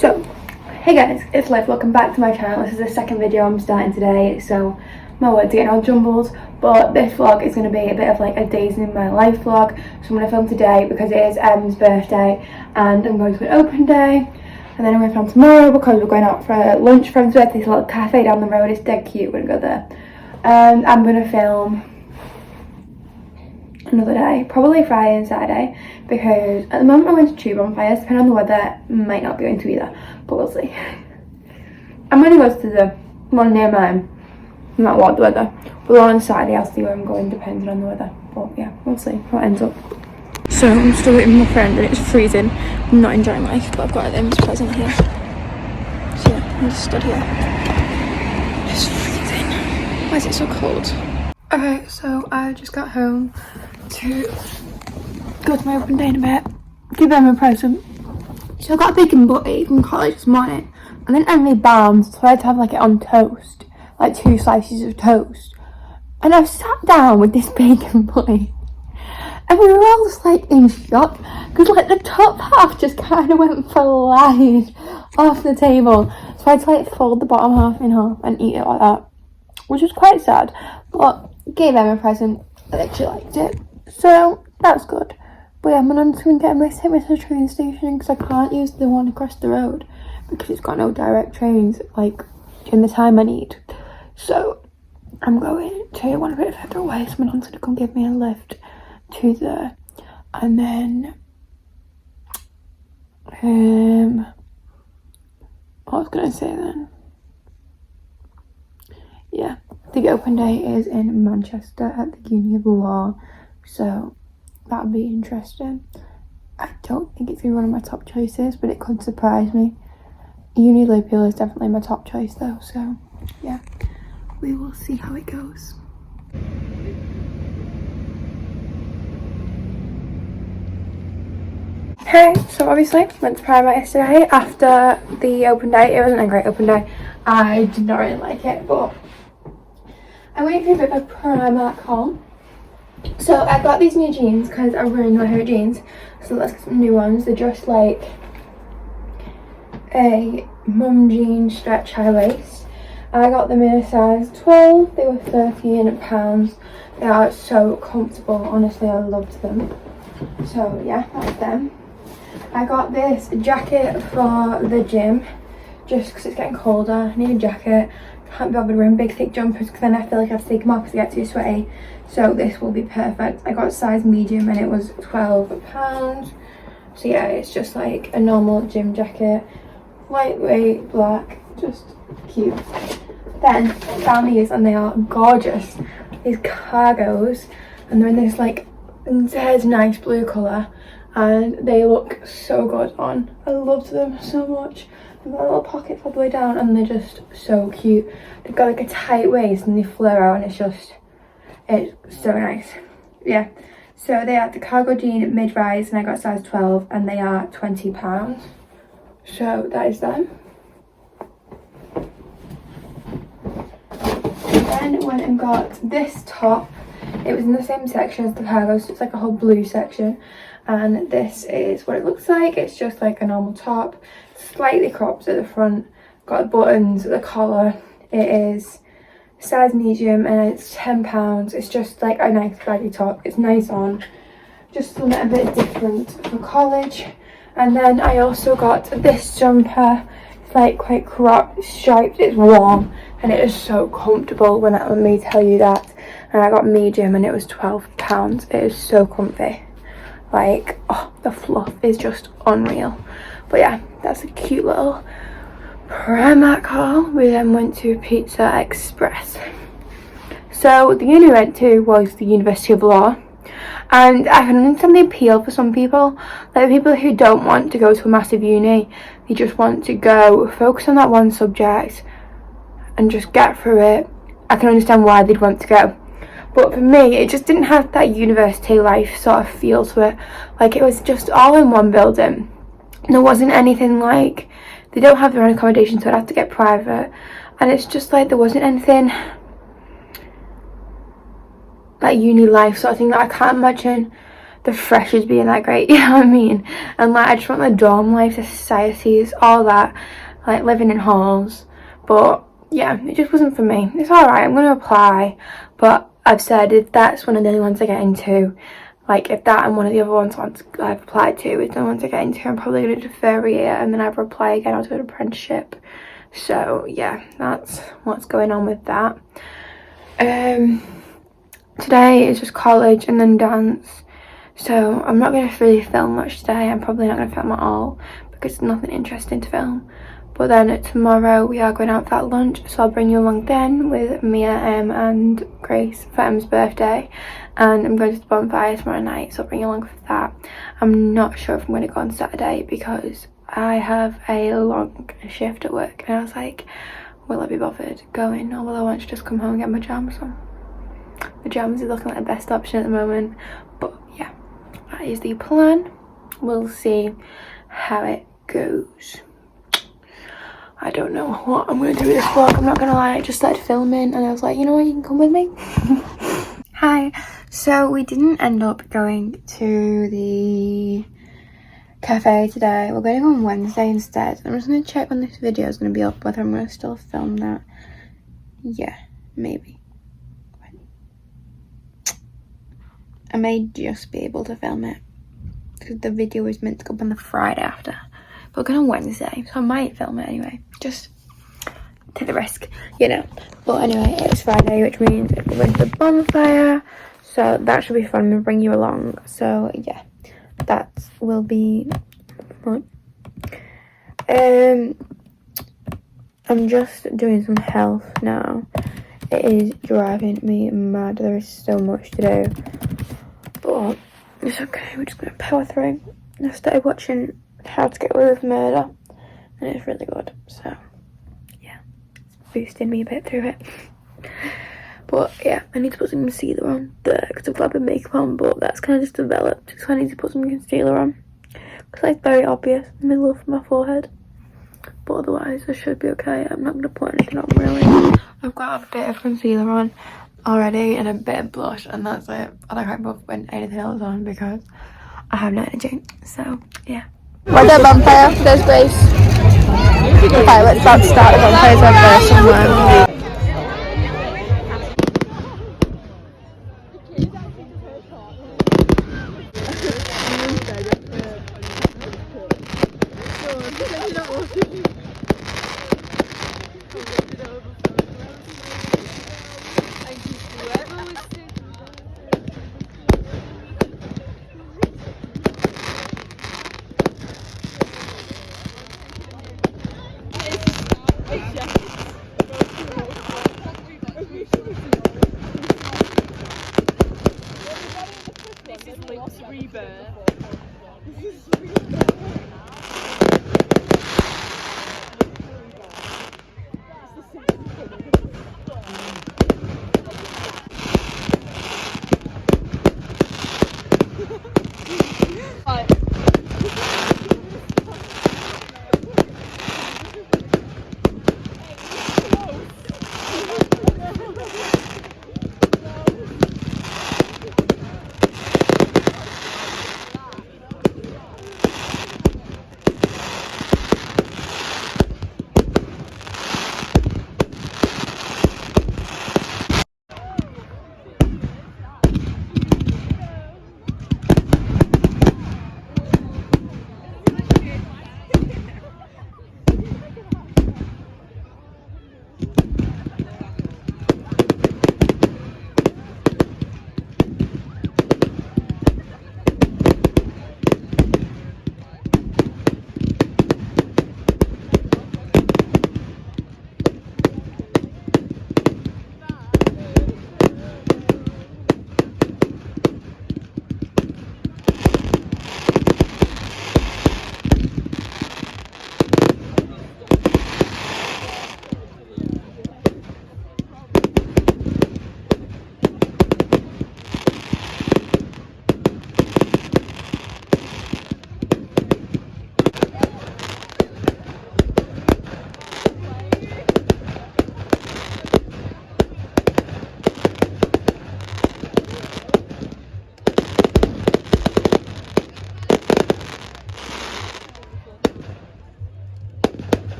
So, hey guys, it's Liv, welcome back to my channel. This is the second video I'm starting today, so my words are getting all jumbled, but this vlog is going to be a bit of like a days in my life vlog. So I'm going to film today because it is Em's birthday and I'm going to an open day, and then I'm going to film tomorrow because we're going out for lunch for Em's birthday. This little cafe down the road, it's dead cute, we're going to go there. And I'm going to film another day, probably Friday and Saturday, because at the moment I'm going to tube Bonfire. Depending on the weather, might not be going to either, but we'll see. I'm going to go to the one near mine, no matter what the weather, but on Saturday I'll see where I'm going depending on the weather, but yeah, we'll see what ends up. So I'm still waiting for my friend and it's freezing. I'm not enjoying life, but I've got Em's present here, so yeah, I'm just stood here. It's freezing. Why is it so cold? Okay, so I just got home to go to my open day in a bit, give them a present. So I got a bacon butty from college this morning, and then Emily bombs, so I had to have like it on toast, like 2 slices of toast. And I sat down with this bacon butty, and we were all just like in shock, because like the top half just kind of went flying off the table. So I had to like fold the bottom half in half and eat it like that, which was quite sad, but gave them a present. I actually liked it, so that's good. But yeah, I'm going to get take to the train station because I can't use the one across the road because it's got no direct trains like in the time I need. So I'm going to one a bit further away, so my aunt's going to come give me a lift to there. And then what was I going to say then? Yeah, the open day is in Manchester at the Uni of Law, so that'll be interesting. I don't think it's one of my top choices, but it could surprise me. Uni Liverpool is definitely my top choice though, so yeah, we will see how it goes. Hey, so obviously went to Primark yesterday after the open day. It wasn't a great open day. I did not really like it, but I went for a bit of a Primark haul. So I got these new jeans because I really know her jeans. So let's get some new ones. They're just like a mum jean stretch high waist. I got them in a size 12. They were £13. They are so comfortable. Honestly, I loved them. So yeah, that's them. I got this jacket for the gym just because it's getting colder. I need a jacket. Can't be bothered wearing big thick jumpers because then I feel like I have to take them off because I get too sweaty. So this will be perfect. I got size medium and it was £12. So yeah, it's just like a normal gym jacket, lightweight, black, just cute. Then I found these and they are gorgeous. These cargos, and they're in this like dead nice blue colour, and they look so good on. I loved them so much. They've got little pockets all the way down and they're just so cute. They've got like a tight waist and they flare out and it's so nice. Yeah, so they are the cargo jean mid-rise and I got size 12 and they are £20. So that is them. Then went and got this top. It was in the same section as the cargo, so it's like a whole blue section, and this is what it looks like. It's just like a normal top, slightly cropped at the front, got buttons at the collar. It is size medium and it's £10. It's just like a nice baggy top. It's nice on, just something a bit different for college. And then I also got this jumper. It's like quite cropped, striped, it's warm and it is so comfortable, let me tell you that. And I got medium and it was £12. It is so comfy. Like, oh, the fluff is just unreal. But yeah, that's a cute little Primark haul. We then went to Pizza Express. So the uni we went to was the University of Law, and I can understand the appeal for some people, like the people who don't want to go to a massive uni, they just want to go focus on that one subject and just get through it. I can understand why they'd want to go, but for me it just didn't have that university life sort of feel to it. Like, it was just all in one building. There wasn't anything like, they don't have their own accommodation, so I'd have to get private, and it's just like there wasn't anything like uni life sort of thing that I can't imagine the freshers being that great, you know what I mean? And like I just want the dorm life, the societies, all that, like living in halls. But yeah, it just wasn't for me. It's alright, I'm gonna apply, but I've said if that's one of the only ones I get into, like if that and one of the other ones I've applied to is the ones I get into, I'm probably gonna defer a year and then either apply again or do an apprenticeship. So yeah, that's what's going on with that. Today is just college and then dance, so I'm not going to really film much today. I'm probably not going to film at all because there's nothing interesting to film. But then tomorrow we are going out for that lunch, so I'll bring you along then with Mia, and Grace for Em's birthday, and I'm going to the Bonfire tomorrow night, so I'll bring you along for that. I'm not sure if I'm going to go on Saturday because I have a long shift at work, and I was like, will I be bothered going, or will I want to just come home and get my pajamas on? Pajamas is looking like the best option at the moment, but yeah, that is the plan. We'll see how it goes. I don't know what I'm gonna do with this vlog, I'm not gonna lie. I just started filming and I was like, you know what, you can come with me. Hi. So we didn't end up going to the cafe today. We're going to go on Wednesday instead. I'm just gonna check when this video is gonna be up, whether I'm gonna still film that. Yeah, maybe. I may just be able to film it because the video was meant to go up on the Friday after, but we're going on Wednesday, so I might film it anyway, just take the risk, you know. But anyway, it's Friday, which means we're going to the Bonfire, so that should be fun. We'll bring you along, so yeah, that will be fun. I'm just doing some health now. It is driving me mad. There is so much to do. But it's okay, we're just gonna power through. I started watching How to Get Away with Murder and it's really good, so yeah, it's boosting me a bit through it. But yeah, I need to put some concealer on there because I've got a bit of makeup on, but that's kind of just developed, so I need to put some concealer on because it's very obvious in the middle of my forehead. But otherwise I should be okay. I'm not gonna put anything on really. I've got a bit of concealer on already and a bit of blush, and that's it. I can't put anything else on because I have no energy. So yeah, we're at the Bonfire. There's Grace. Okay, let's start the Bonfire's first somewhere.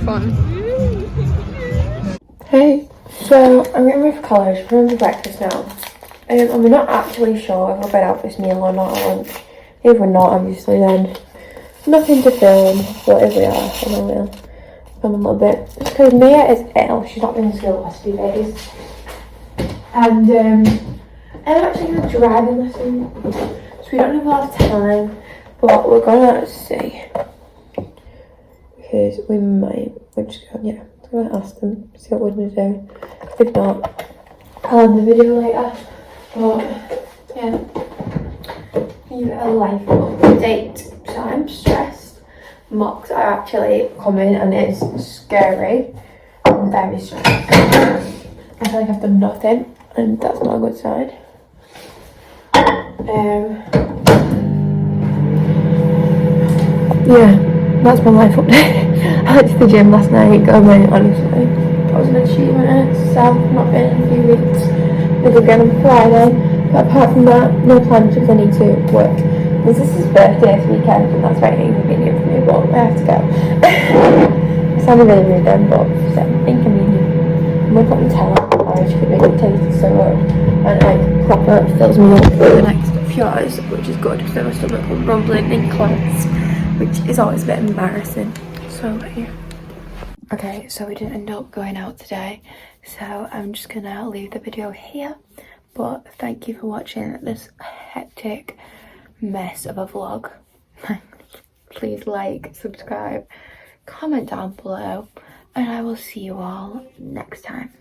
fun. Hey, so I'm getting ready for college. We're on for breakfast now. And we're not actually sure if we're going out for this meal or not at lunch. If we're not, obviously, then nothing to film. But if we are, then I will film a little bit. Because Mia is ill. She's not been in school the last few days. And I'm actually in a driving lesson. So we don't have a lot of time. But we're gonna see. Because we're just gonna, I'm gonna ask them, see what we're gonna do. If not, I'll end the video later. But yeah, you a life update. So I'm stressed. Mocks are actually coming and it's scary. I'm very stressed. I feel like I've done nothing and that's not a good sign. Yeah, that's my life update. I went to the gym last night, got away, honestly. That was an achievement in itself, not been in a few weeks. Maybe again on Friday. But apart from that, no plans because I need to work. This is his birthday this weekend and that's very inconvenient for me, but I have to go. I sounded really rude then, but it's inconvenient. I'm gonna put my towel on the porridge because it tastes so good. And like proper fills me up for the next few hours, which is good. So my stomach will rumbling in class, which is always a bit embarrassing. So yeah. Okay, so we didn't end up going out today, so I'm just gonna leave the video here. But thank you for watching this hectic mess of a vlog. Please like, subscribe, comment down below, and I will see you all next time.